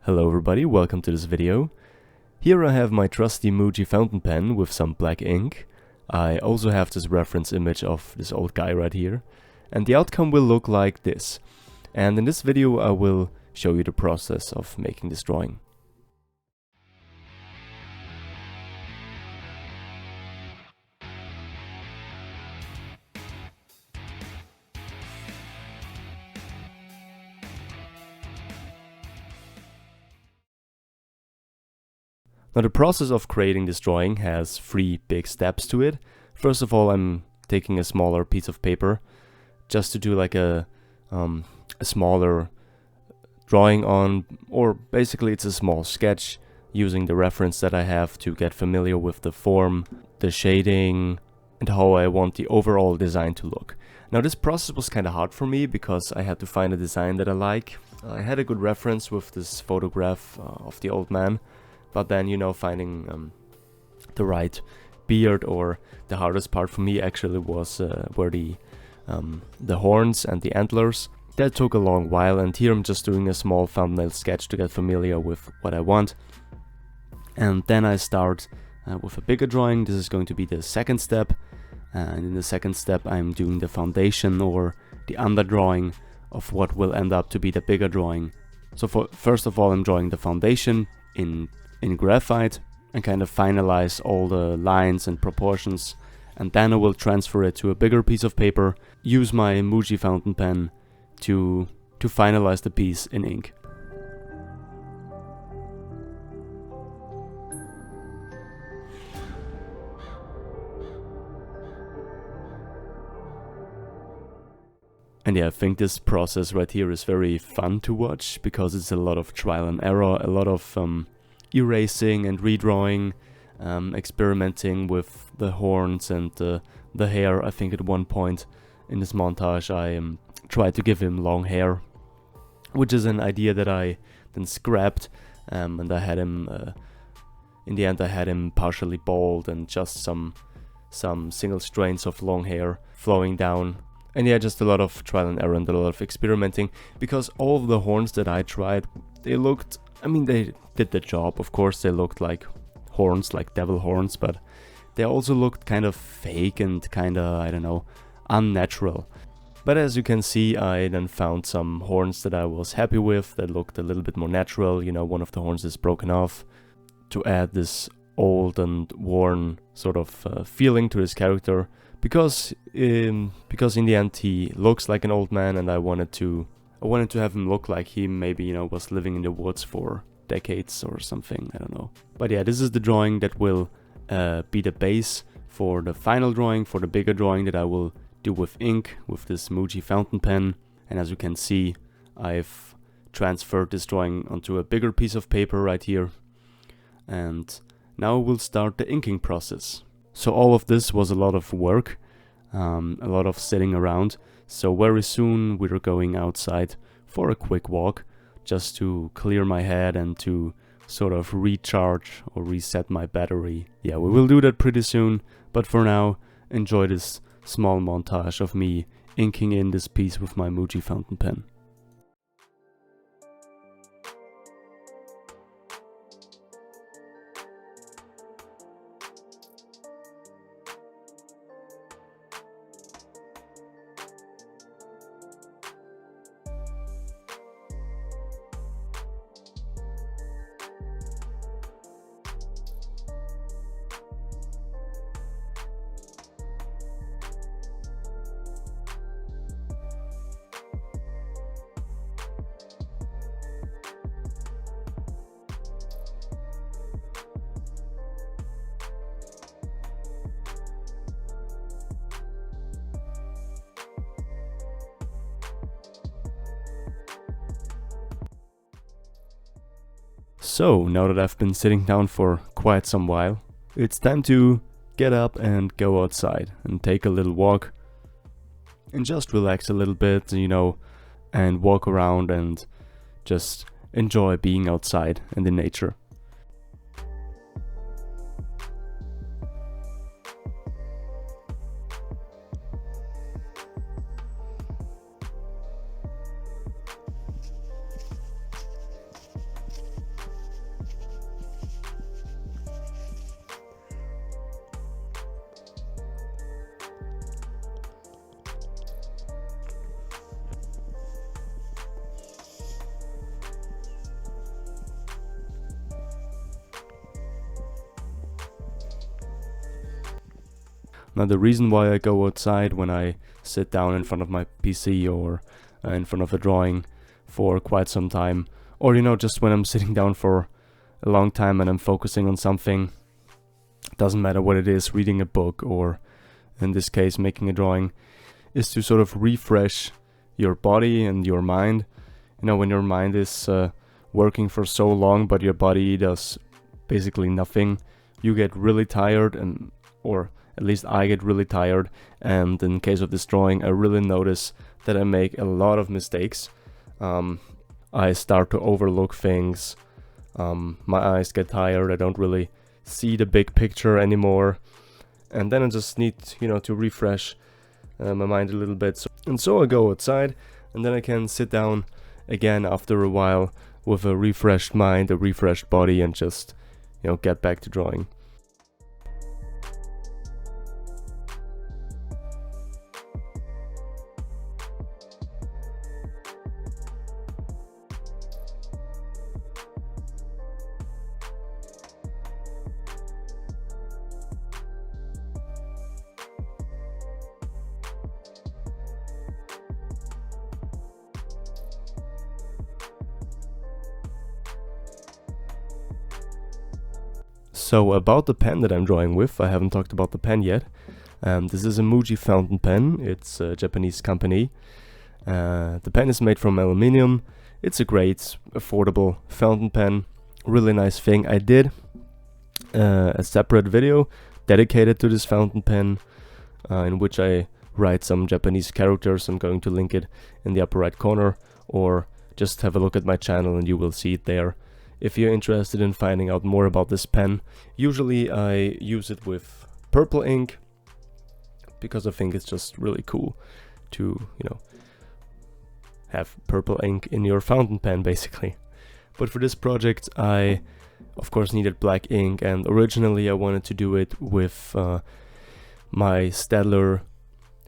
Hello everybody, welcome to this video. Here I have my trusty MUJI Fountain Pen with some black ink. I also have this reference image of this old guy right here. And the outcome will look like this. And in this video I will show you the process of making this drawing. Now the process of creating this drawing has three big steps to it. First of all, I'm taking a smaller piece of paper just to do like a smaller drawing on, or basically it's a small sketch using the reference that I have to get familiar with the form, the shading, and how I want the overall design to look. Now this process was kind of hard for me because I had to find a design that I like. I had a good reference with this photograph of the old man. But then, you know, finding the right beard, or the hardest part for me actually was were the horns and the antlers. That took a long while, and here I'm just doing a small thumbnail sketch to get familiar with what I want. And then I start with a bigger drawing. This is going to be the second step. And in the second step I'm doing the foundation, or the underdrawing of what will end up to be the bigger drawing. So first of all I'm drawing the foundation in graphite and kind of finalize all the lines and proportions, and then I will transfer it to a bigger piece of paper, use my MUJI fountain pen to finalize the piece in ink. And yeah, I think this process right here is very fun to watch because it's a lot of trial and error, a lot of erasing and redrawing, experimenting with the horns and the hair. I think at one point in this montage I tried to give him long hair, which is an idea that I then scrapped, and I had him, in the end I had him partially bald and just some single strands of long hair flowing down. And yeah, just a lot of trial and error and a lot of experimenting, because all of the horns that I tried, they looked, I mean, they did the job. Of course, they looked like horns, like devil horns, but they also looked kind of fake and kind of, I don't know, unnatural. But as you can see, I then found some horns that I was happy with, that looked a little bit more natural. You know, one of the horns is broken off to add this old and worn sort of feeling to his character. Because in the end he looks like an old man, and I wanted to have him look like he maybe, you know, was living in the woods for decades or something, I don't know. But yeah, this is the drawing that will be the base for the final drawing, for the bigger drawing that I will do with ink, with this MUJI fountain pen. And as you can see, I've transferred this drawing onto a bigger piece of paper right here. And now we'll start the inking process. So all of this was a lot of work, a lot of sitting around. So very soon we're going outside for a quick walk, just to clear my head and to sort of recharge or reset my battery. Yeah, we will do that pretty soon, but for now, enjoy this small montage of me inking in this piece with my MUJI fountain pen. So, now that I've been sitting down for quite some while, it's time to get up and go outside and take a little walk and just relax a little bit, you know, and walk around and just enjoy being outside and in nature. Now the reason why I go outside when I sit down in front of my PC or in front of a drawing for quite some time, or you know, just when I'm sitting down for a long time and I'm focusing on something, doesn't matter what it is, reading a book or in this case making a drawing, is to sort of refresh your body and your mind. You know, when your mind is working for so long but your body does basically nothing, you get really tired, and or at least I get really tired, and in case of this drawing I really notice that I make a lot of mistakes. I start to overlook things, my eyes get tired, I don't really see the big picture anymore, and then I just need, you know, to refresh my mind a little bit. So I go outside, and then I can sit down again after a while with a refreshed mind, a refreshed body, and just, you know, get back to drawing. So about the pen that I'm drawing with, I haven't talked about the pen yet. This is a MUJI Fountain Pen. It's a Japanese company. The pen is made from aluminium. It's a great, affordable fountain pen. Really nice thing. I did a separate video dedicated to this fountain pen, in which I write some Japanese characters. I'm going to link it in the upper right corner, or just have a look at my channel and you will see it there. If you're interested in finding out more about this pen, usually I use it with purple ink, because I think it's just really cool to, you know, have purple ink in your fountain pen basically. But for this project I of course needed black ink, and originally I wanted to do it with my staedtler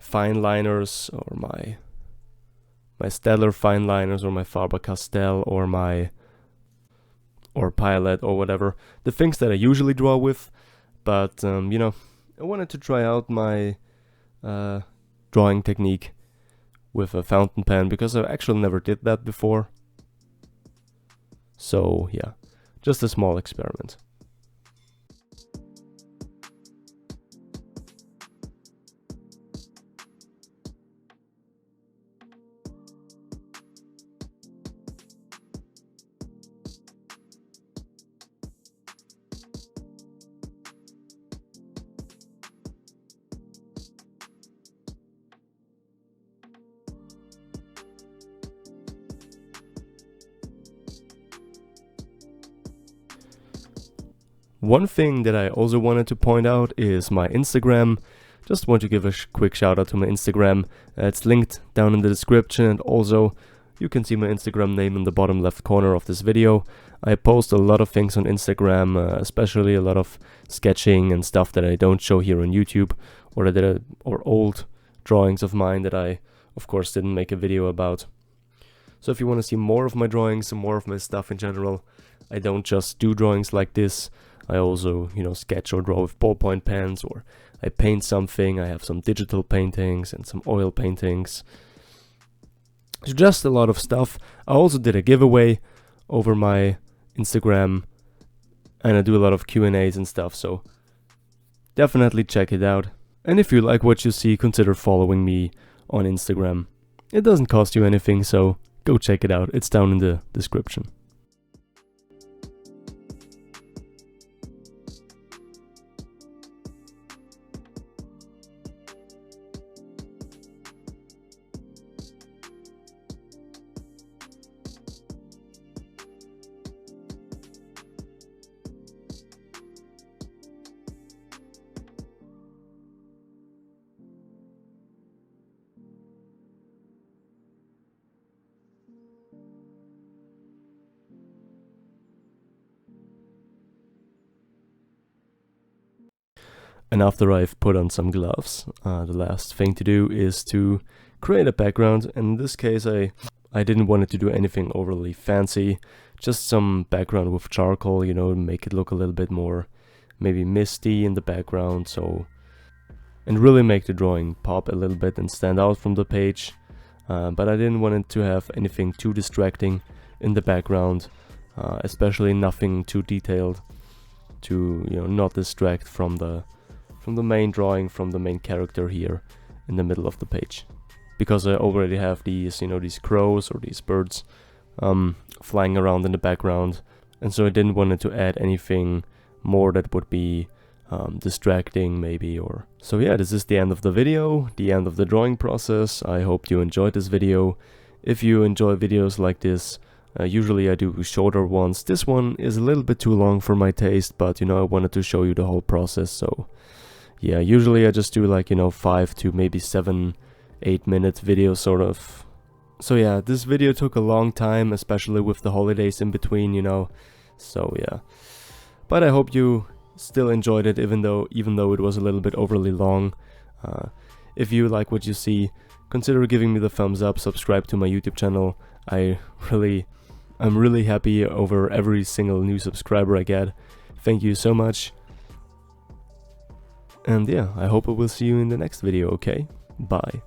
fine liners, or my staedtler fine liners, or my Faber-Castell, or Pilot, or whatever, the things that I usually draw with. But you know, I wanted to try out my drawing technique with a fountain pen, because I actually never did that before. So yeah, just a small experiment. One thing that I also wanted to point out is my Instagram. Just want to give a quick shout out to my Instagram. It's linked down in the description, and also you can see my Instagram name in the bottom left corner of this video. I post a lot of things on Instagram, especially a lot of sketching and stuff that I don't show here on YouTube, or old drawings of mine that I of course didn't make a video about. So if you want to see more of my drawings and more of my stuff in general, I don't just do drawings like this. I also, you know, sketch or draw with ballpoint pens, or I paint something. I have some digital paintings and some oil paintings. So just a lot of stuff. I also did a giveaway over my Instagram, and I do a lot of Q&As and stuff, so definitely check it out. And if you like what you see, consider following me on Instagram. It doesn't cost you anything, so go check it out. It's down in the description. And after I've put on some gloves, the last thing to do is to create a background. And in this case, I didn't want it to do anything overly fancy, just some background with charcoal, you know, make it look a little bit more maybe misty in the background. So and really make the drawing pop a little bit and stand out from the page. But I didn't want it to have anything too distracting in the background, especially nothing too detailed to, you know, not distract from the main drawing, from the main character here in the middle of the page. Because I already have these, you know, these crows or these birds flying around in the background, and so I didn't want it to add anything more that would be distracting maybe. Or so yeah, this is the end of the video, the end of the drawing process. I hope you enjoyed this video. If you enjoy videos like this, usually I do shorter ones. This one is a little bit too long for my taste, but you know, I wanted to show you the whole process. So yeah, usually I just do like, you know, 5 to maybe 7-8 minute videos sort of. So yeah, this video took a long time, especially with the holidays in between, you know. So yeah, but I hope you still enjoyed it, even though it was a little bit overly long. If you like what you see, consider giving me the thumbs up, subscribe to my YouTube channel. I'm really happy over every single new subscriber I get. Thank you so much. And yeah, I hope I will see you in the next video, okay? Bye.